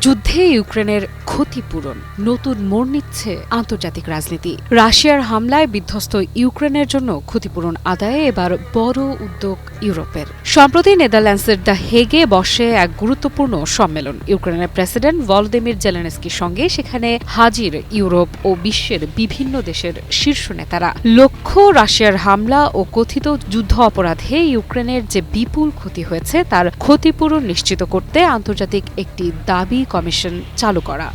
যুদ্ধে ইউক্রেনের ক্ষতিপূরণ নতুন মোড় নিচ্ছে আন্তর্জাতিক রাজনীতি। রাশিয়ার হামলায় বিধ্বস্ত ইউক্রেনের জন্য ক্ষতিপূরণ আদায়ে এবার বড় উদ্যোগ ইউরোপের। সম্প্রতি নেদারল্যান্ডসের দ্য হেগে বসে এক গুরুত্বপূর্ণ সম্মেলন। ইউক্রেনের প্রেসিডেন্ট ভলোদিমির জেলেনস্কির সঙ্গে সেখানে হাজির ইউরোপ ও বিশ্বের বিভিন্ন দেশের শীর্ষ নেতারা। লক্ষ্য রাশিয়ার হামলা ও কথিত যুদ্ধ অপরাধে ইউক্রেনের যে বিপুল ক্ষতি হয়েছে তার ক্ষতিপূরণ নিশ্চিত করতে আন্তর্জাতিক একটি দাবি কমিশন চালু করা।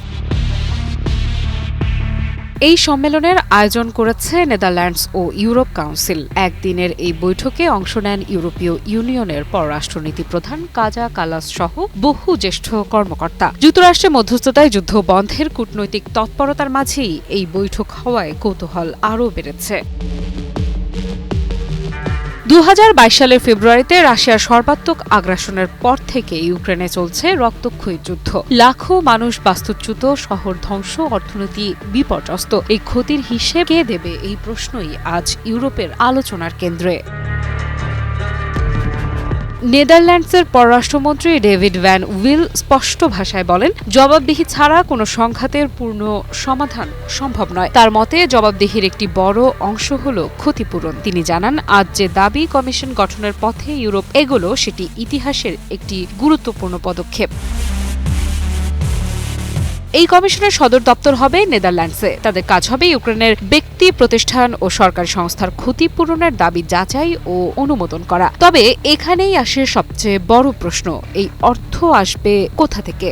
এই সম্মেলনের আয়োজন করেছে নেদারল্যান্ডস ও ইউরোপ কাউন্সিল। একদিনের এই বৈঠকে অংশ নেন ইউরোপীয় ইউনিয়নের পররাষ্ট্রনীতি প্রধান কাজা কালাস সহ বহু জ্যেষ্ঠ কর্মকর্তা। যুক্তরাষ্ট্রের মধ্যস্থতায় যুদ্ধ বন্ধের কূটনৈতিক তৎপরতার মাঝেই এই বৈঠক হওয়ায় কৌতূহল আরও বেড়েছে। 2022 সালের ফেব্রুয়ারিতে রাশিয়ার সর্বাত্মক আগ্রাসনের পর থেকে ইউক্রেনে চলছে রক্তক্ষয়ী যুদ্ধ। লাখো মানুষ বাস্তুচ্যুত, শহর ধ্বংস, অর্থনীতি বিপর্যস্ত। এই ক্ষতির হিসেব কে দেবে, এই প্রশ্নই আজ ইউরোপের আলোচনার কেন্দ্রে। নেদারল্যান্ডসের পররাষ্ট্রমন্ত্রী ডেভিড ভ্যান উইল স্পষ্ট ভাষায় বলেন, জবাবদিহি ছাড়া কোনো সংঘাতের পূর্ণ সমাধান সম্ভব নয়। তার মতে জবাবদিহির একটি বড় অংশ হল ক্ষতিপূরণ। তিনি জানান, আজ যে দাবি কমিশন গঠনের পথে ইউরোপ এগোলো সেটি ইতিহাসের একটি গুরুত্বপূর্ণ পদক্ষেপ। এই কমিশনের সদর দপ্তর হবে নেদারল্যান্ডসে। তাদের কাজ হবে ইউক্রেনের ব্যক্তি, প্রতিষ্ঠান ও সরকারি সংস্থার ক্ষতিপূরণের দাবি যাচাই ও অনুমোদন করা। তবে এখানেই আসে সবচেয়ে বড় প্রশ্ন, এই অর্থ আসবে কোথা থেকে?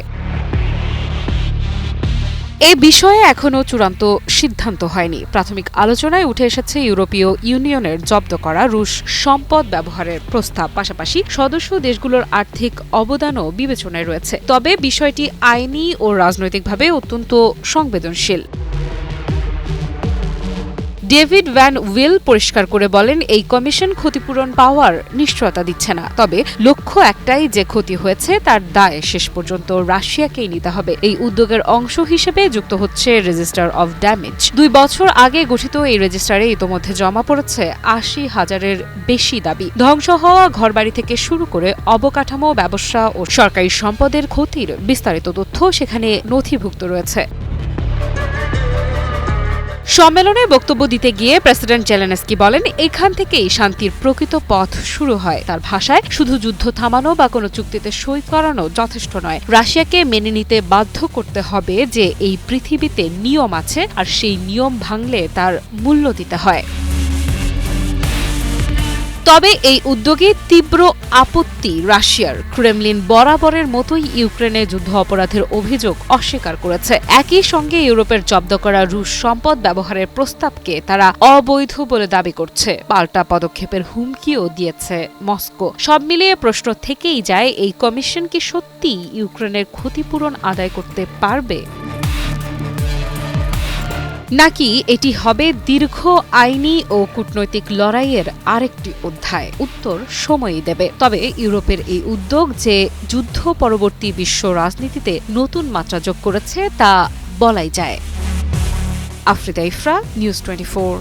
এ বিষয়ে এখনও চূড়ান্ত সিদ্ধান্ত হয়নি। প্রাথমিক আলোচনায় উঠে এসেছে ইউরোপীয় ইউনিয়নের জব্দ করা রুশ সম্পদ ব্যবহারের প্রস্তাব। পাশাপাশি সদস্য দেশগুলোর আর্থিক অবদানও বিবেচনায় রয়েছে। তবে বিষয়টি আইনি ও রাজনৈতিকভাবে অত্যন্ত সংবেদনশীল। ডেভিড ভ্যান উইল পরিষ্কার করে বলেন, এই কমিশন ক্ষতিপূরণ পাওয়ার নিশ্চয়তা দিচ্ছে না। তবে লক্ষ্য একটাই, যে ক্ষতি হয়েছে তার দায় শেষ পর্যন্ত রাশিয়াকেই নিতে হবে। এই উদ্যোগের অংশ হিসেবে যুক্ত হচ্ছে রেজিস্টার অব ড্যামেজ। 2 বছর আগে গঠিত এই রেজিস্টারে ইতোমধ্যে জমা পড়েছে 80,000-এর বেশি দাবি। ধ্বংস হওয়া ঘরবাড়ি থেকে শুরু করে অবকাঠামো, ব্যবসা ও সরকারি সম্পদের ক্ষতির বিস্তারিত তথ্য সেখানে নথিভুক্ত রয়েছে। সম্মেলনে বক্তব্য দিতে গিয়ে প্রেসিডেন্ট জেলেনস্কি বলেন, এখান থেকেই শান্তির প্রকৃত পথ শুরু হয়। তার ভাষায়, শুধু যুদ্ধ থামানো বা কোনো চুক্তিতে সই করানো যথেষ্ট নয়। রাশিয়াকে মেনে নিতে বাধ্য করতে হবে যে এই পৃথিবীতে নিয়ম আছে, আর সেই নিয়ম ভাঙলে তার মূল্য দিতে হয়। তবে এই উদ্যোগে তীব্র আপত্তি রাশিয়ার। ক্রেমলিন বরাবরের মতোই ইউক্রেনে যুদ্ধ অপরাধের অভিযোগ অস্বীকার করেছে। একই সঙ্গে ইউরোপের জব্দ করা রুশ সম্পদ ব্যবহারের প্রস্তাবকে তারা অবৈধ বলে দাবি করছে। পাল্টা পদক্ষেপের হুমকিও দিয়েছে মস্কো। সব মিলিয়ে প্রশ্ন থেকেই যায়, এই কমিশন কি সত্যি ইউক্রেনের ক্ষতিপূরণ আদায় করতে পারবে, নাকি এটি হবে দীর্ঘ আইনি ও কূটনৈতিক লড়াইয়ের আরেকটি অধ্যায়? উত্তর সময়ই দেবে। তবে ইউরোপের এই উদ্যোগ যে যুদ্ধ পরবর্তী বিশ্ব রাজনীতিতে নতুন মাত্রা যোগ করেছে তা বলাই যায়। আফ্রিদা ইফরা, নিউজ 24।